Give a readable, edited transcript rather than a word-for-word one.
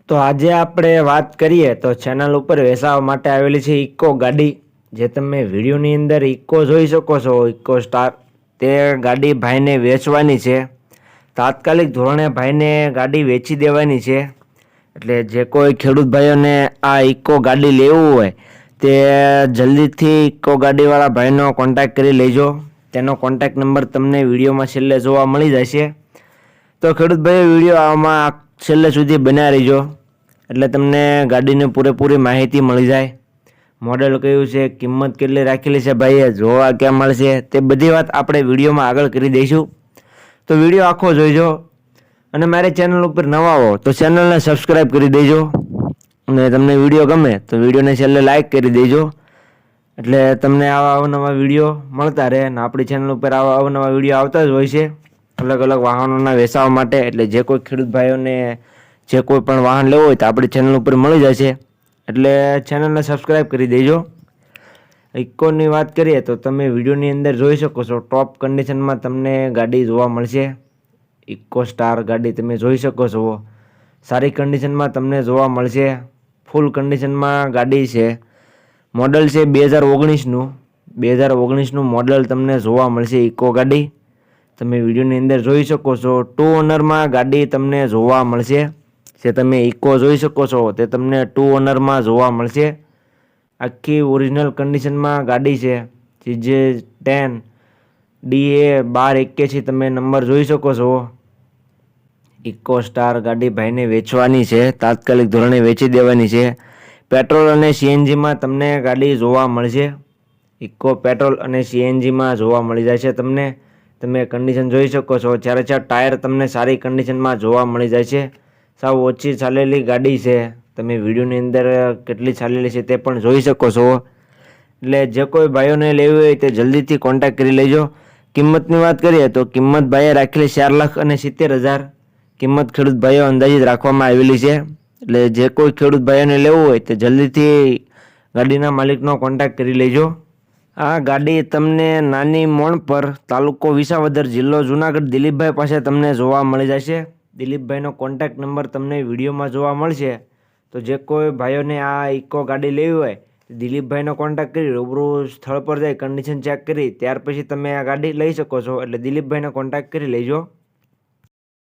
તો આજે આપણે વાત કરીએ તો ચેનલ ઉપર વેચાવા માટે આવેલી છે ઇકો ગાડી, જે તમે વિડીયોની અંદર ઇકો જોઈ શકો છો, ઇકો સ્ટાર. તે ગાડી ભાઈને વેચવાની છે. તાત્કાલિક ધોરણે ભાઈને ગાડી વેચી દેવાની છે. એટલે જે કોઈ ખેડૂત ભાઈઓને આ ઇકો ગાડી લેવું હોય તે જલ્દીથી ઇકો ગાડીવાળા ભાઈનો કોન્ટેક્ટ કરી લેજો. તેનો કોન્ટેક્ટ નંબર તમને વિડીયોમાં છેલ્લે જોવા મળી જશે. તો ખેડૂત ભાઈઓ વિડીયો આમાં છેલ્લે સુધી બન્યા રહીજો, એટલે તમને ગાડીની પૂરેપૂરી માહિતી મળી જાય. મોડેલ કયું છે, કિંમત કેટલી રાખેલી છે ભાઈએ, જોવા ક્યાં મળશે, તે બધી વાત આપણે વિડીયોમાં આગળ કરી દઈશું. તો વિડીયો આખો જોઈજો. અને મારી ચેનલ ઉપર નવા હો તો ચેનલને સબસ્ક્રાઈબ કરી દેજો. અને તમને વિડીયો ગમે તો વિડીયોને છેલ્લે લાઈક કરી દેજો, એટલે તમને આવા અવનવા વિડીયો મળતા રહે. અને આપણી ચેનલ ઉપર આવા અવનવા વિડીયો આવતા જ હોય છે, અલગ અલગ વાહનોના વેચાવા માટે. એટલે જે કોઈ ખેડૂત ભાઈઓને જે કોઈ પણ વાહન લેવું હોય તો આપણી ચેનલ ઉપર મળી જશે, એટલે ચેનલને સબસ્ક્રાઈબ કરી દેજો. ઇકોની વાત કરીએ તો તમે વિડીયોની અંદર જોઈ શકો છો, ટોપ કન્ડિશનમાં તમને ગાડી જોવા મળશે. ઇકો સ્ટાર ગાડી તમે જોઈ શકો છો, સારી કન્ડિશનમાં તમને જોવા મળશે. ફૂલ કન્ડિશનમાં ગાડી છે. મોડલ છે 2019નું. 2019નું મોડલ તમને જોવા મળશે ઇકો ગાડી. તમે વિડીયોની અંદર જોઈ શકો છો, 2 ઓનરમાં ગાડી તમને જોવા મળશે. જે તમે ઇકો જોઈ શકો છો તે તમને 2 ઓનરમાં જોવા મળશે. આખી ઓરિજિનલ કન્ડિશનમાં ગાડી છે. CJ10 DA 1281 તમે નંબર જોઈ શકો છો. ઇકો સ્ટાર ગાડી ભાઈને વેચવાની છે, તાત્કાલિક ધોરણે વેચી દેવાની છે. પેટ્રોલ અને CNGમાં તમને ગાડી જોવા મળશે. ઇકો પેટ્રોલ અને CNGમાં જોવા મળી જાય છે તમને. તમે કન્ડિશન જોઈ શકો છો, 4 ટાયર તમને સારી કન્ડિશનમાં જોવા મળી જાય છે. સાવ ઓછી ચાલેલી ગાડી છે. તમે વિડીયોની અંદર કેટલી ચાલેલી છે તે પણ જોઈ શકો છો. એટલે જે કોઈ ભાઈઓને લેવી હોય તે જલ્દીથી કોન્ટેક્ટ કરી લેજો. કિંમતની વાત કરીએ તો કિંમત ભાઈએ રાખેલી 4,70,000 કિંમત ખેડૂત ભાઈઓ અંદાજિત રાખવામાં આવેલી છે. એટલે જે કોઈ ખેડૂત ભાઈઓને લેવું હોય તે જલ્દીથી ગાડીના માલિકનો કોન્ટેક્ટ કરી લેજો. આ ગાડી તમને નાની મોણ પર, તાલુકો વિસાવદર, જિલ્લો જુનાગઢ, દિલીપભાઈ પાસે તમને જોવા મળી જશે. દિલીપભાઈનો કોન્ટેક્ટ નંબર તમને વિડીયોમાં જોવા મળશે. તો જે કોઈ ભાઈઓને આ ઇકો ગાડી લેવી હોય દિલીપભાઈનો કોન્ટેક્ટ કરી રૂબરૂ સ્થળ પર જઈ કન્ડિશન ચેક કરી ત્યાર પછી તમે આ ગાડી લઈ શકો છો. એટલે દિલીપભાઈનો કોન્ટેક્ટ કરી લેજો.